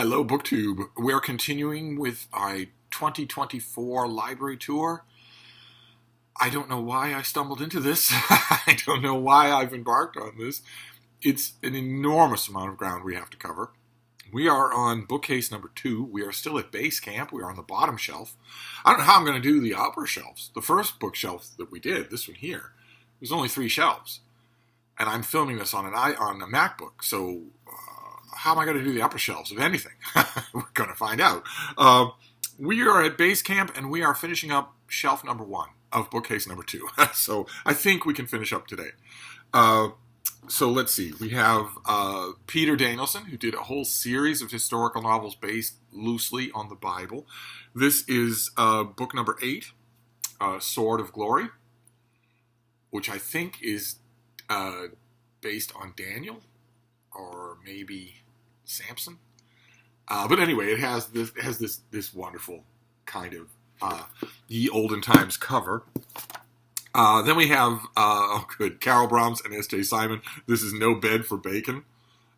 Hello, BookTube. We're continuing with our 2024 library tour. I don't know why I stumbled into this. I don't know why I've embarked on this. It's an enormous amount of ground we have to cover. We are on bookcase number 2. We are still at base camp. We are on the bottom shelf. I don't know how I'm going to do the upper shelves. The first bookshelf that we did, this one here, there's only 3 shelves. And I'm filming this on a MacBook, so how am I going to do the upper shelves, if anything? We're going to find out. We are at base camp, and we are finishing up shelf number 1 of bookcase number 2. So I think we can finish up today. So let's see. We have Peter Danielson, who did a whole series of historical novels based loosely on the Bible. This is book number 8, Sword of Glory, which I think is based on Daniel, or maybe Samson. But anyway, it has this wonderful kind of ye olden times cover. Then we have Carol Brahms and S.J. Simon. This is No Bed for Bacon,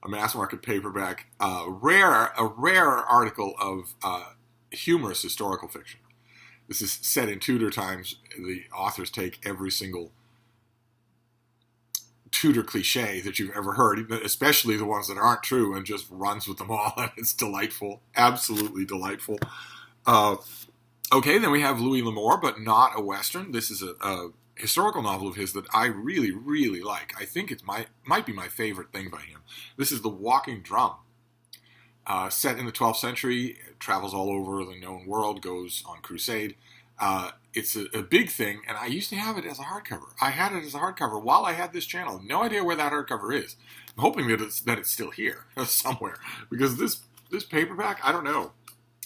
a mass market paperback, a rare article of humorous historical fiction. This is set in Tudor times. The authors take every single Tudor cliche that you've ever heard, especially the ones that aren't true, and just runs with them all. And it's delightful, absolutely delightful. Okay, then we have Louis L'Amour, but not a Western. This is a historical novel of his that I really, really like. I think it might be my favorite thing by him. This is The Walking Drum. Set in the 12th century, travels all over the known world, goes on crusade. It's a big thing, and I used to have it as a hardcover. I had it as a hardcover while I had this channel. No idea where that hardcover is. I'm hoping that it's still here somewhere, because this paperback, I don't know.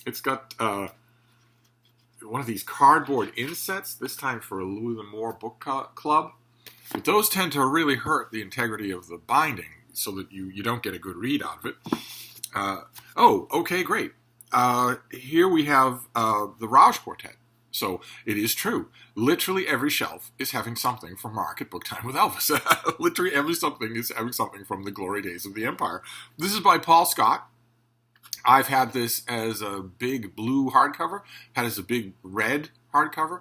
It's got one of these cardboard insets, this time for a Louis L'Amour book club. But those tend to really hurt the integrity of the binding, so that you don't get a good read out of it. Okay, great. Here we have the Rausch Quartet. So it is true. Literally every shelf is having something from Mark at Book Time with Elvis. Literally every something is having something from the glory days of the Empire. This is by Paul Scott. I've had this as a big blue hardcover, had it as a big red hardcover.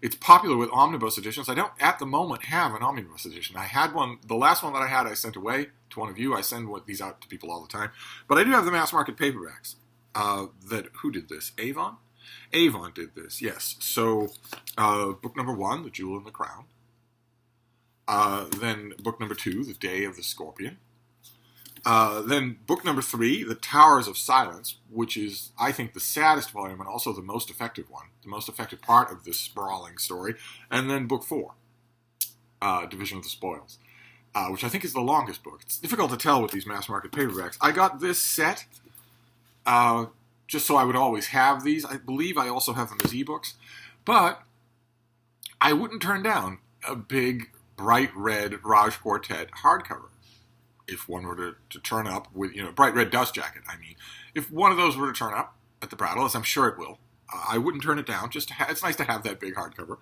It's popular with omnibus editions. I don't, at the moment, have an omnibus edition. I had one, the last one that I had I sent away to one of you. I send these out to people all the time. But I do have the mass market paperbacks. Who did this? Avon? Avon did this, yes. So, book number 1, The Jewel in the Crown. Then book number 2, The Day of the Scorpion. Then book number 3, The Towers of Silence, which is, I think, the saddest volume and also the most effective one, the most effective part of this sprawling story. And then book 4, Division of the Spoils, which I think is the longest book. It's difficult to tell with these mass market paperbacks. I got this set just so I would always have these. I believe I also have them as ebooks. But I wouldn't turn down a big, bright red Rausch Quartet hardcover. If one were to turn up with, bright red dust jacket, I mean. If one of those were to turn up at the Brattle, as I'm sure it will, I wouldn't turn it down. It's nice to have that big hardcover.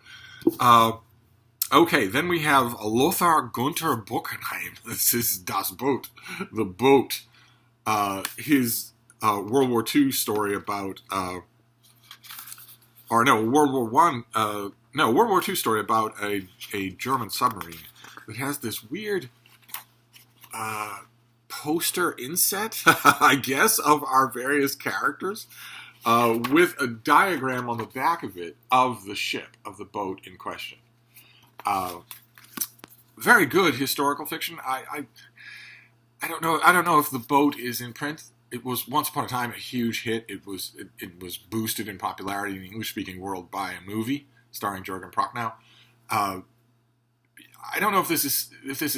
Okay, then we have Lothar Gunther Buchenheim. This is Das Boot, The Boat. His World War II story about, World War II story about a German submarine that has this weird poster inset, I guess, of our various characters, with a diagram on the back of it of the ship, of the boat in question. Very good historical fiction. I don't know if The Boat is in print. It was once upon a time a huge hit. It was boosted in popularity in the English-speaking world by a movie starring Jürgen Prochnow. I don't know if this is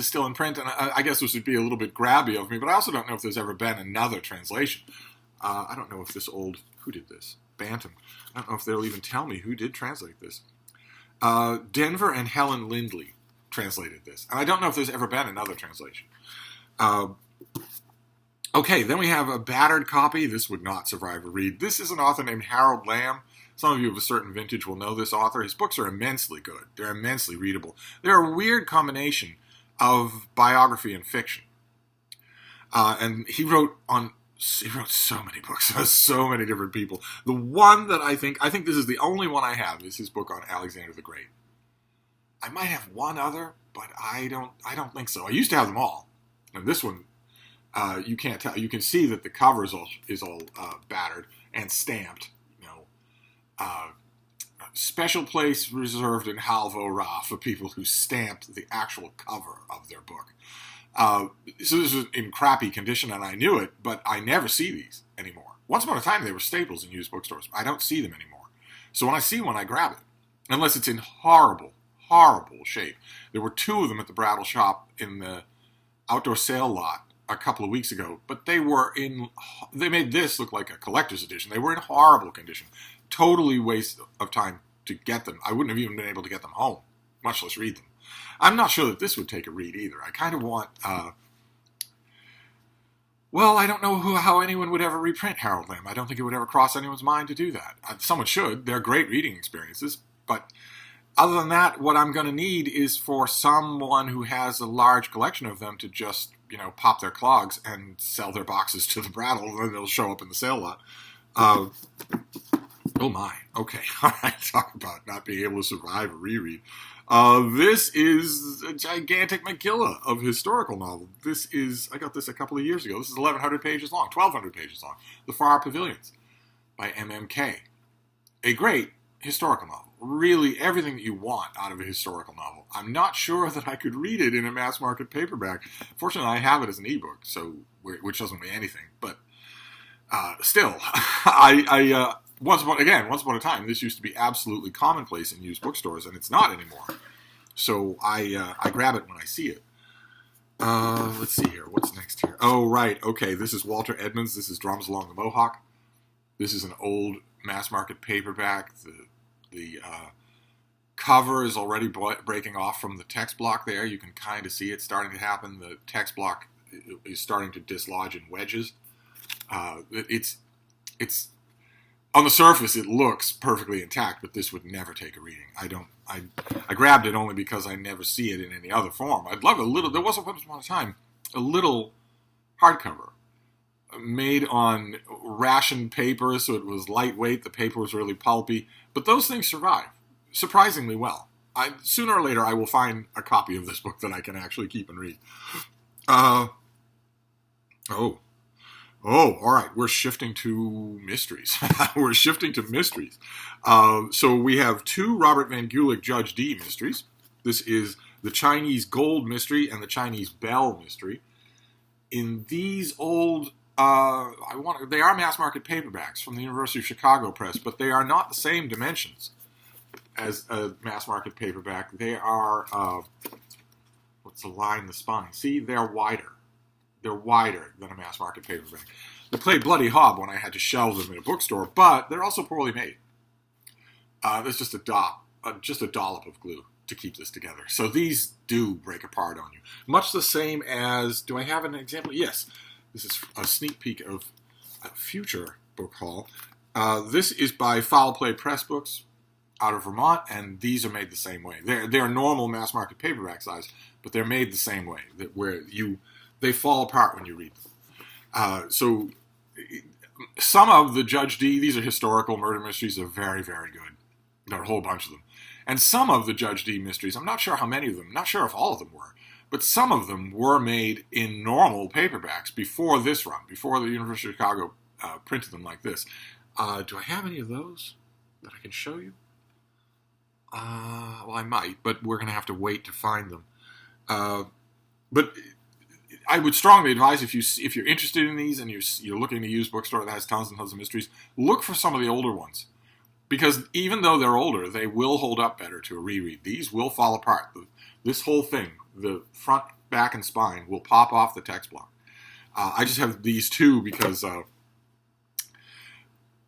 still in print, and I guess this would be a little bit grabby of me, but I also don't know if there's ever been another translation. I don't know if who did this? Bantam. I don't know if they'll even tell me who did translate this. Denver and Helen Lindley translated this, and I don't know if there's ever been another translation. Okay, then we have a battered copy. This would not survive a read. This is an author named Harold Lamb. Some of you of a certain vintage will know this author. His books are immensely good. They're immensely readable. They're a weird combination of biography and fiction. And he wrote on He wrote so many books, so many different people. The one that I think this is the only one I have, is his book on Alexander the Great. I might have one other, but I don't think so. I used to have them all. And this one, you can't tell. You can see that the cover is all battered and stamped. Special place reserved in Halvo Ra for people who stamped the actual cover of their book. So this was in crappy condition, and I knew it, but I never see these anymore. Once upon a time, they were staples in used bookstores. I don't see them anymore. So when I see one, I grab it, unless it's in horrible, horrible shape. There were 2 of them at the Brattle shop in the outdoor sale lot a couple of weeks ago, but they made this look like a collector's edition. They were in horrible condition. Totally waste of time to get them. I wouldn't have even been able to get them home, much less read them. I'm not sure that this would take a read either. I kind of want, I don't know how anyone would ever reprint Harold Lamb. I don't think it would ever cross anyone's mind to do that. Someone should. They're great reading experiences. But other than that, what I'm going to need is for someone who has a large collection of them to just, pop their clogs and sell their boxes to the Brattle, and then they'll show up in the sale lot. Oh my. Okay. All right. Talk about not being able to survive a reread. This is a gigantic Megillah of historical novel. I got this a couple of years ago. This is 1,100 pages long, 1,200 pages long. The Far Pavilions by MMK. A great historical novel. Really everything that you want out of a historical novel. I'm not sure that I could read it in a mass market paperback. Fortunately, I have it as an ebook, which doesn't weigh anything. But still, once upon a time, this used to be absolutely commonplace in used bookstores, and it's not anymore. So I grab it when I see it. Let's see here. What's next here? Oh, right. Okay, this is Walter Edmonds. This is Drums Along the Mohawk. This is an old mass market paperback. The cover is already breaking off from the text block there. You can kind of see it starting to happen. The text block is starting to dislodge in wedges. It's on the surface, it looks perfectly intact, but this would never take a reading. I grabbed it only because I never see it in any other form. I'd love there was once upon a time, a little hardcover made on ration paper, so it was lightweight, the paper was really pulpy, but those things survive surprisingly well. Sooner or later, I will find a copy of this book that I can actually keep and read. Oh, all right. We're shifting to mysteries. So we have 2 Robert Van Gulik Judge D mysteries. This is the Chinese Gold Mystery and the Chinese Bell Mystery. In these old, they are mass market paperbacks from the University of Chicago Press, but they are not the same dimensions as a mass market paperback. They are, what's the line, the spine? See, they're wider. They're wider than a mass market paperback. They played bloody hob when I had to shelve them in a bookstore, but they're also poorly made. There's just a dollop of glue to keep this together. So these do break apart on you. Much the same as, do I have an example? Yes. This is a sneak peek of a future book haul. This is by Foul Play Press Books out of Vermont, and these are made the same way. They're normal mass market paperback size, but they're made the same way, they fall apart when you read them. So some of the Judge D, these are historical murder mysteries, are very, very good. There are a whole bunch of them. And some of the Judge D mysteries, I'm not sure how many of them, not sure if all of them were, but some of them were made in normal paperbacks before this run, before the University of Chicago printed them like this. Do I have any of those that I can show you? Well, I might, but we're going to have to wait to find them. But I would strongly advise, if you're interested in these and you're looking to use a bookstore that has tons and tons of mysteries, look for some of the older ones. Because even though they're older, they will hold up better to a reread. These will fall apart. This whole thing, the front, back, and spine, will pop off the text block. I just have these 2 because I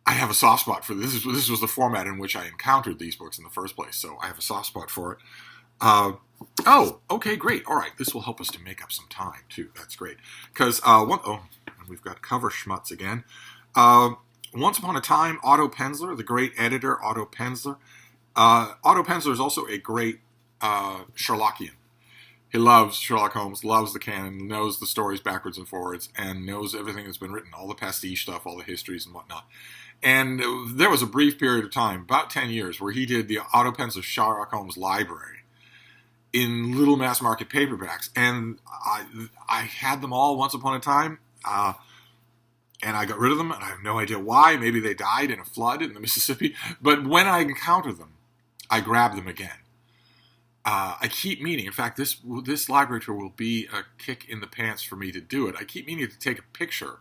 have a soft spot for this. This was the format in which I encountered these books in the first place, so I have a soft spot for it. Okay, great. All right, this will help us to make up some time, too. That's great. Because, we've got cover schmutz again. Once Upon a Time, Otto Penzler, the great editor, Otto Penzler. Otto Penzler is also a great Sherlockian. He loves Sherlock Holmes, loves the canon, knows the stories backwards and forwards, and knows everything that's been written, all the pastiche stuff, all the histories and whatnot. And there was a brief period of time, about 10 years, where he did the auto-pencil Sherlock Holmes library in little mass market paperbacks. And I had them all once upon a time, and I got rid of them, and I have no idea why. Maybe they died in a flood in the Mississippi. But when I encounter them, I grab them again. I keep meaning, in fact, this library tour will be a kick in the pants for me to do it. I keep meaning to take a picture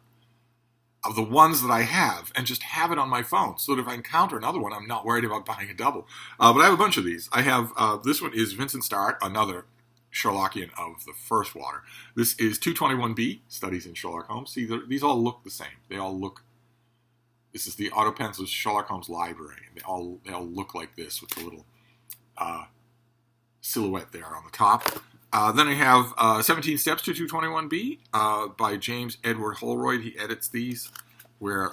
of the ones that I have and just have it on my phone so that if I encounter another one, I'm not worried about buying a double. But I have a bunch of these. I have, this one is Vincent Starrett, another Sherlockian of the first water. This is 221B, Studies in Sherlock Holmes. See, these all look the same. They all look, this is the auto pencil Sherlock Holmes library. They all look like this with the little silhouette there on the top. Then I have 17 Steps to 221B by James Edward Holroyd. He edits these, where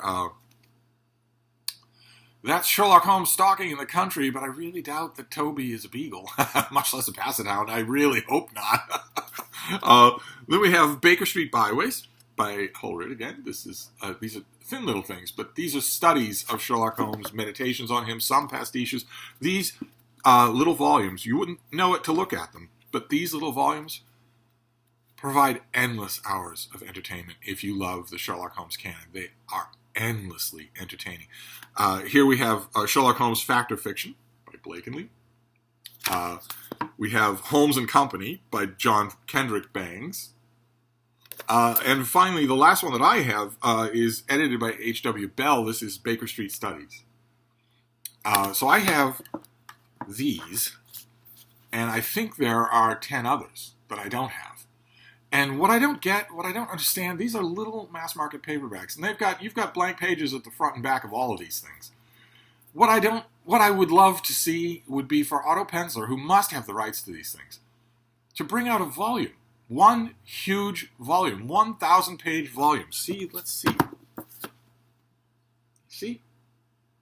that's Sherlock Holmes stalking in the country, but I really doubt that Toby is a beagle, much less a basset hound. I really hope not. Then we have Baker Street Byways by Holroyd again. These are thin little things, but these are studies of Sherlock Holmes, meditations on him, some pastiches. These little volumes, you wouldn't know it to look at them, but these little volumes provide endless hours of entertainment if you love the Sherlock Holmes canon. They are endlessly entertaining. Here we have Sherlock Holmes Fact or Fiction by Blakeney. We have Holmes and Company by John Kendrick Bangs. And finally, the last one that I have is edited by H.W. Bell. This is Baker Street Studies. So I have these, and I think there are 10 others that I don't have. And what I don't get, what I don't understand, these are little mass market paperbacks, and you've got blank pages at the front and back of all of these things. What I would love to see would be for Otto Penzler, who must have the rights to these things, to bring out a volume. One huge volume, 1,000-page volume. See, let's see. See?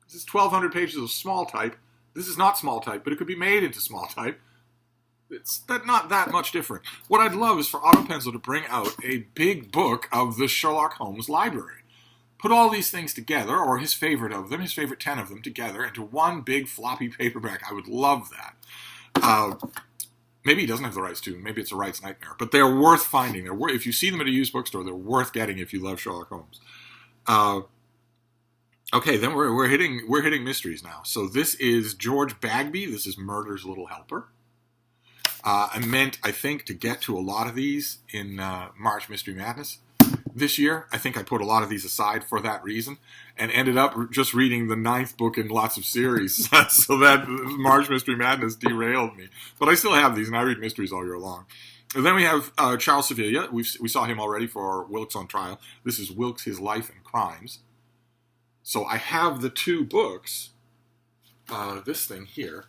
This is 1,200 pages of small type. This is not small type, but it could be made into small type. It's not that much different. What I'd love is for Otto Penzler to bring out a big book of the Sherlock Holmes library. Put all these things together, or his favorite of them, his favorite 10 of them together, into one big floppy paperback. I would love that. Maybe he doesn't have the rights to them. Maybe it's a rights nightmare. But they're worth finding. If you see them at a used bookstore, they're worth getting if you love Sherlock Holmes. Okay, then we're hitting mysteries now. So this is George Bagby. This is Murder's Little Helper. I think, to get to a lot of these in March Mystery Madness this year. I think I put a lot of these aside for that reason and ended up just reading the 9th book in lots of series. So that March Mystery Madness derailed me. But I still have these, and I read mysteries all year long. And then we have Charles Sevilla. We saw him already for Wilkes on Trial. This is Wilkes, His Life and Crimes. So I have the 2 books. This thing here.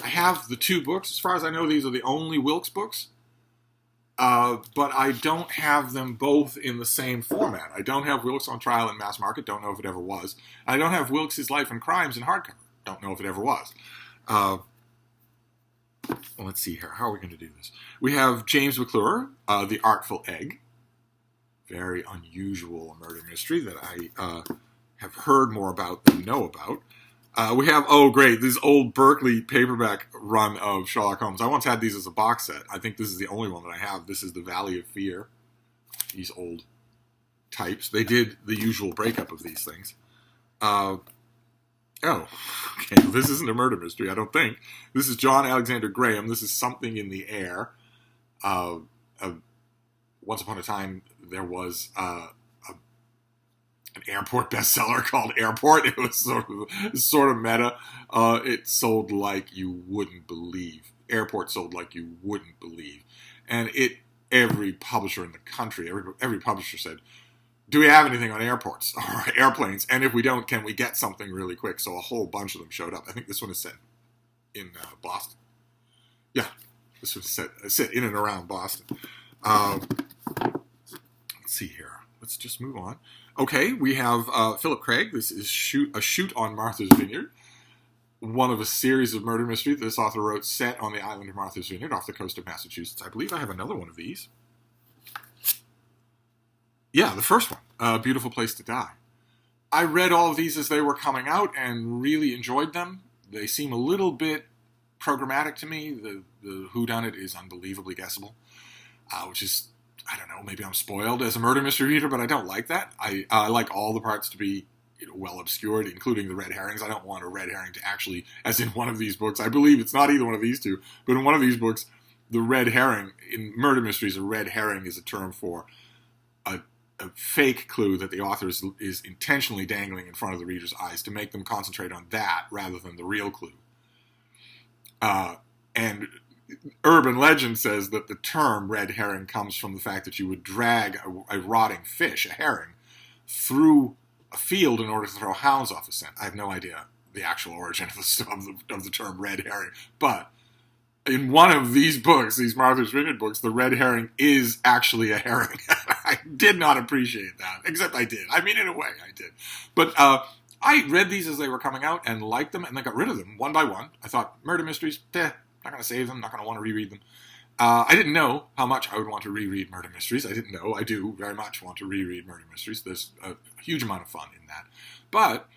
I have the 2 books. As far as I know, these are the only Wilkes books. But I don't have them both in the same format. I don't have Wilkes on Trial in mass market. Don't know if it ever was. I don't have Wilkes, His Life and Crimes in hardcover. Don't know if it ever was. Well, let's see here. How are we going to do this? We have James McClure, The Artful Egg. Very unusual murder mystery that I have heard more about than know about. We have, this old Berkeley paperback run of Sherlock Holmes. I once had these as a box set. I think this is the only one that I have. This is The Valley of Fear. These old types. They did the usual breakup of these things. Okay, this isn't a murder mystery, I don't think. This is John Alexander Graham. This is Something in the Air. Once upon a time, there was an airport bestseller called Airport. It was sort of meta. It sold like you wouldn't believe. Airport sold like you wouldn't believe. And every publisher in the country, every publisher said, do we have anything on airports or airplanes? And if we don't, can we get something really quick? So a whole bunch of them showed up. I think this one is set in Boston. Yeah, this was set in and around Boston. Let's see here. Let's just move on. Okay, we have Philip Craig. This is A Shoot on Martha's Vineyard. one of a series of murder mysteries this author wrote set on the island of Martha's Vineyard off the coast of Massachusetts. I believe I have another one of these. Yeah, the first one, A Beautiful Place to Die. I read all of these as they were coming out and really enjoyed them. They seem a little bit programmatic to me. The whodunit is unbelievably guessable, which is, I don't know, maybe I'm spoiled as a murder mystery reader, but I don't like that. I like all the parts to be well obscured, including the red herrings. I don't want a red herring to actually, as in one of these books, I believe it's not either one of these two, but in one of these books, the red herring, in murder mysteries, a red herring is a term for a fake clue that the author is intentionally dangling in front of the reader's eyes to make them concentrate on that rather than the real clue. And urban legend says that the term red herring comes from the fact that you would drag a rotting fish, a herring, through a field in order to throw hounds off a scent. I have no idea the actual origin of the term red herring, but in one of these books, these Martha's Vineyard books, the red herring is actually a herring. I did not appreciate that, except I did. I mean, in a way, I did. But I read these as they were coming out and liked them, and then got rid of them one by one. I thought, murder mysteries, not going to save them, not going to want to reread them. I didn't know how much I would want to reread murder mysteries. I didn't know. I do very much want to reread murder mysteries. There's a huge amount of fun in that. But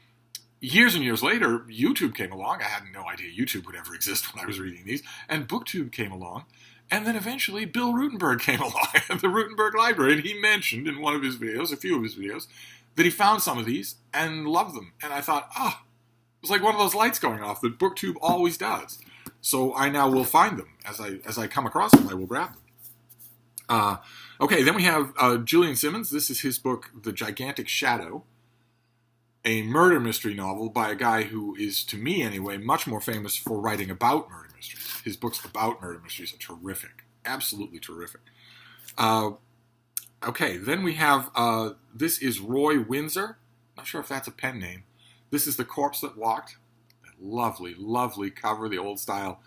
years and years later, YouTube came along. I had no idea YouTube would ever exist when I was reading these. And BookTube came along. And then eventually Bill Rutenberg came along at the Rutenberg Library. And he mentioned in one of his videos, a few of his videos, that he found some of these and loved them. And I thought, it was like one of those lights going off that BookTube always does. So I now will find them. As I come across them, I will grab them. Okay, then we have Julian Simmons. This is his book, The Gigantic Shadow, a murder mystery novel by a guy who is, to me anyway, much more famous for writing about murder mysteries. His books about murder mysteries are terrific. Absolutely terrific. Okay, then we have, this is Roy Windsor. Not sure if that's a pen name. This is The Corpse That Walked. That lovely, lovely cover, the old style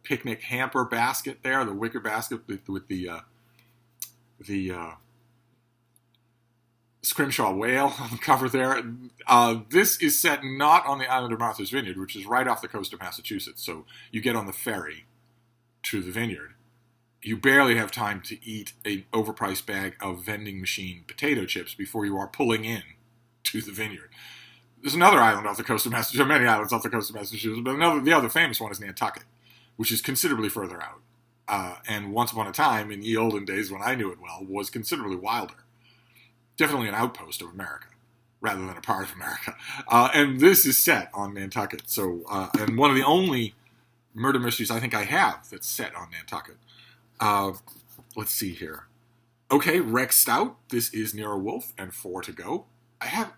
picnic hamper basket there, the wicker basket with the Scrimshaw whale on the cover there. This is set not on the island of Martha's Vineyard, which is right off the coast of Massachusetts. So you get on the ferry to the vineyard. You barely have time to eat an overpriced bag of vending machine potato chips before you are pulling in to the vineyard. There's another island off the coast of Massachusetts, many islands off the coast of Massachusetts, but the other famous one is Nantucket, which is considerably further out. And once upon a time, in the olden days when I knew it well, was considerably wilder. Definitely an outpost of America, rather than a part of America. And this is set on Nantucket. So, and one of the only murder mysteries I think I have that's set on Nantucket. Let's see here. Okay, Rex Stout. This is Nero Wolfe and 4 to go. I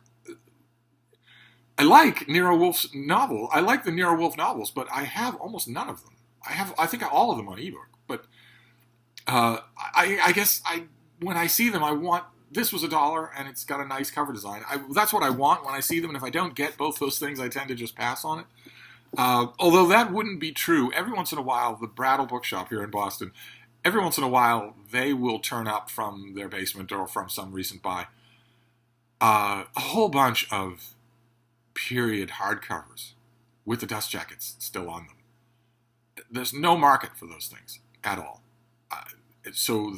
like Nero Wolfe's novel. I like the Nero Wolfe novels, but I have almost none of them. I think all of them on ebook. But I guess when I see them, I want. This was $1, and it's got a nice cover design. That's what I want when I see them, and if I don't get both those things, I tend to just pass on it. Although that wouldn't be true. Every once in a while, the Brattle Bookshop here in Boston, every once in a while, they will turn up from their basement or from some recent buy a whole bunch of period hardcovers with the dust jackets still on them. There's no market for those things at all. So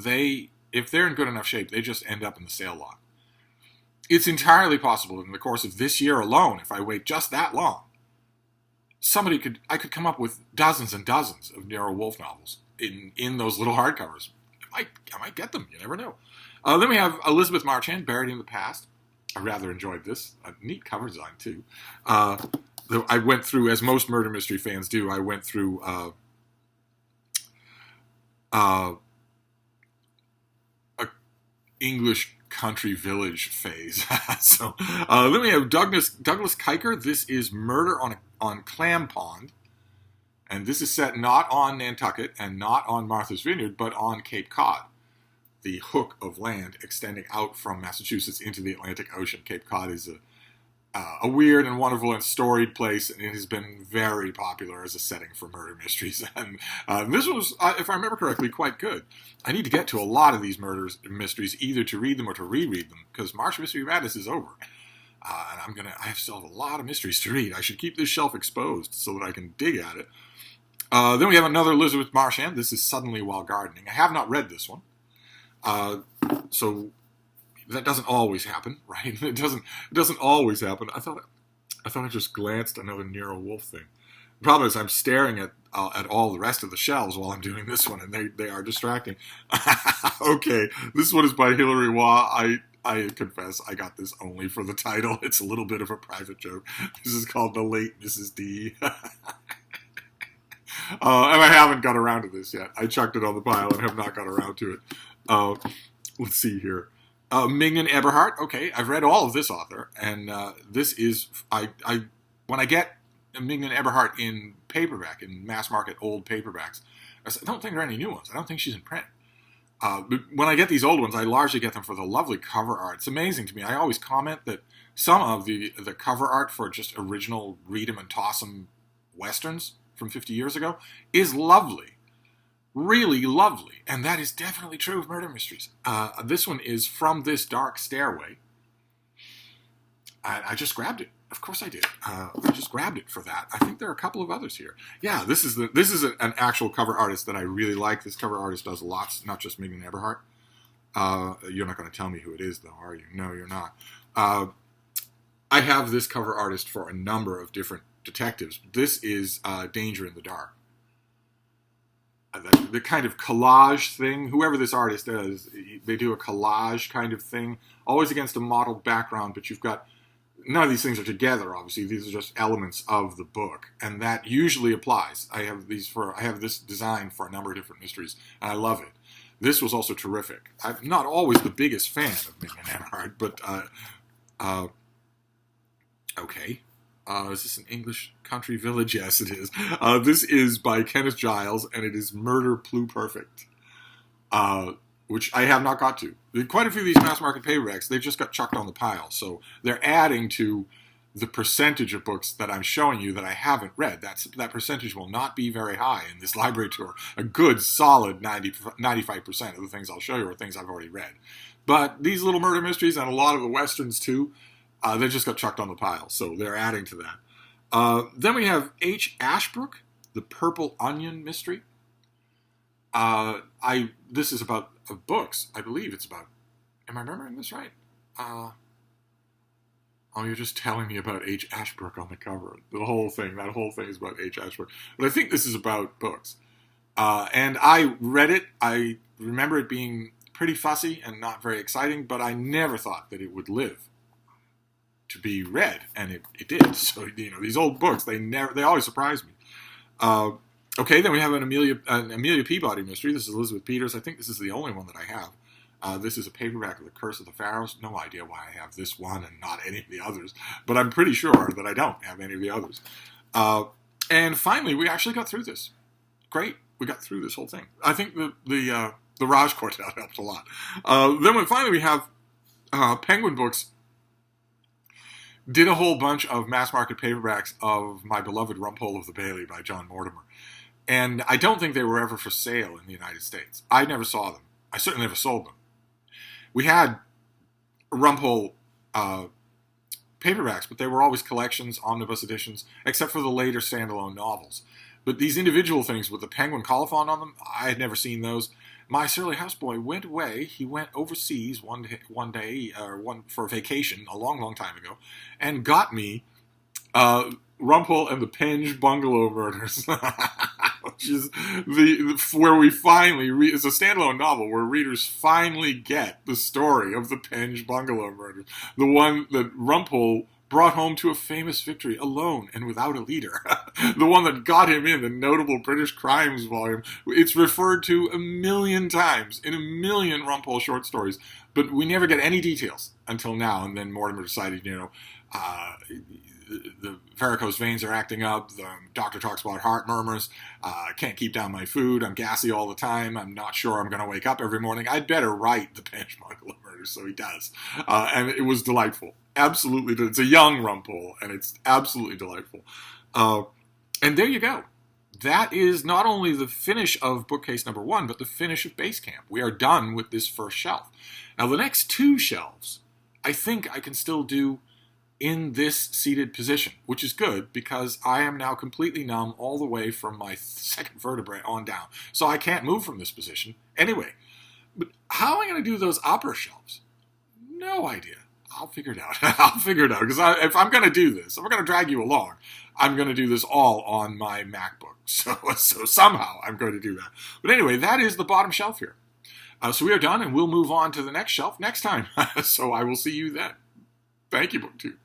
if they're in good enough shape, they just end up in the sale lot. It's entirely possible in the course of this year alone, if I wait just that long, I could come up with dozens and dozens of Nero Wolfe novels in those little hardcovers. I might get them. You never know. Then we have Elizabeth Marchand, Buried in the Past. I rather enjoyed this. A neat cover design, too. I went through, as most murder mystery fans do, I went through a English country village phase. So then we have Douglas Kiker. This is Murder on Clam Pond. And this is set not on Nantucket and not on Martha's Vineyard, but on Cape Cod, the hook of land extending out from Massachusetts into the Atlantic Ocean. Cape Cod is a weird and wonderful and storied place, and it has been very popular as a setting for murder mysteries. And this was, if I remember correctly, quite good. I need to get to a lot of these murder mysteries, either to read them or to reread them, because March Mystery Madness is over. And I still have a lot of mysteries to read. I should keep this shelf exposed so that I can dig at it. Then we have another Elizabeth Marchand. This is Suddenly While Gardening. I have not read this one. So that doesn't always happen, right? It doesn't always happen. I thought I just glanced at another Nero Wolfe thing. The problem is I'm staring at all the rest of the shelves while I'm doing this one, and they are distracting. Okay, this one is by Hilary Waugh. I confess I got this only for the title. It's a little bit of a private joke. This is called The Late Mrs. D. And I haven't got around to this yet. I chucked it on the pile and have not got around to it. Let's see here. Mignon Eberhardt. Okay, I've read all of this author, and this is when I get Mignon Eberhardt in paperback, in mass market old paperbacks, I don't think there are any new ones. I don't think she's in print. But when I get these old ones, I largely get them for the lovely cover art. It's amazing to me. I always comment that some of the cover art for just original read 'em and toss 'em westerns from 50 years ago is lovely. Really lovely. And that is definitely true of murder mysteries. This one is From This Dark Stairway. I just grabbed it. Of course I did. I just grabbed it for that. I think there are a couple of others here. Yeah, this is an actual cover artist that I really like. This cover artist does lots, not just Mignon Eberhardt. You're not going to tell me who it is, though, are you? No, you're not. I have this cover artist for a number of different detectives. This is Danger in the Dark. The kind of collage thing, whoever this artist is, they do a collage kind of thing, always against a modeled background, but you've got, none of these things are together, obviously. These are just elements of the book, and that usually applies. I have this design for a number of different mysteries, and I love it. This was also terrific. I'm not always the biggest fan of Mignon Eberhardt, but okay. Is this an English country village? Yes, it is. This is by Kenneth Giles, and it is Murder Pluperfect, which I have not got to. Quite a few of these mass market paperbacks, they've just got chucked on the pile, so they're adding to the percentage of books that I'm showing you that I haven't read. That percentage will not be very high in this library tour. A good, solid 95% of the things I'll show you are things I've already read. But these little murder mysteries, and a lot of the westerns too, they just got chucked on the pile, so they're adding to that. Then we have H. Ashbrook, The Purple Onion Mystery. This is about books. I believe it's about... Am I remembering this right? You're just telling me about H. Ashbrook on the cover. That whole thing is about H. Ashbrook. But I think this is about books. And I read it. I remember it being pretty fussy and not very exciting, but I never thought that it would live to be read, and it did. So, these old books, they always surprise me. Okay, then we have an Amelia Peabody mystery. This is Elizabeth Peters. I think this is the only one that I have. This is a paperback of The Curse of the Pharaohs. No idea why I have this one and not any of the others, but I'm pretty sure that I don't have any of the others. And finally, we actually got through this. Great, we got through this whole thing. I think the Raj Quartet helped a lot. Then finally we have Penguin Books did a whole bunch of mass market paperbacks of my beloved Rumpole of the Bailey by John Mortimer. And I don't think they were ever for sale in the United States. I never saw them. I certainly never sold them. We had Rumpole paperbacks, but they were always collections, omnibus editions, except for the later standalone novels. But these individual things with the penguin colophon on them, I had never seen those. My surly houseboy went away. He went overseas one day for a vacation a long, long time ago, and got me Rumpole and the Penge Bungalow Murders, which is where we finally it's a standalone novel where readers finally get the story of the Penge Bungalow Murders, the one that Rumpole brought home to a famous victory alone and without a leader. The one that got him in the Notable British Crimes volume. It's referred to a million times in a million Rumpole short stories, but we never get any details until now. And then Mortimer decided, the varicose veins are acting up. The doctor talks about heart murmurs. Can't keep down my food. I'm gassy all the time. I'm not sure I'm going to wake up every morning. I'd better write the Penge Bungalow Murders, so he does. And it was delightful. Absolutely. It's a young Rumpole, and it's absolutely delightful. And there you go. That is not only the finish of bookcase number 1, but the finish of Base Camp. We are done with this first shelf. Now, the next 2 shelves, I think I can still do in this seated position, which is good because I am now completely numb all the way from my second vertebrae on down. So I can't move from this position. Anyway, but how am I going to do those upper shelves? No idea. I'll figure it out. I'll figure it out. Because if I'm going to do this, if I'm going to drag you along, I'm going to do this all on my MacBook. So somehow I'm going to do that. But anyway, that is the bottom shelf here. So we are done, and we'll move on to the next shelf next time. So I will see you then. Thank you, BookTube.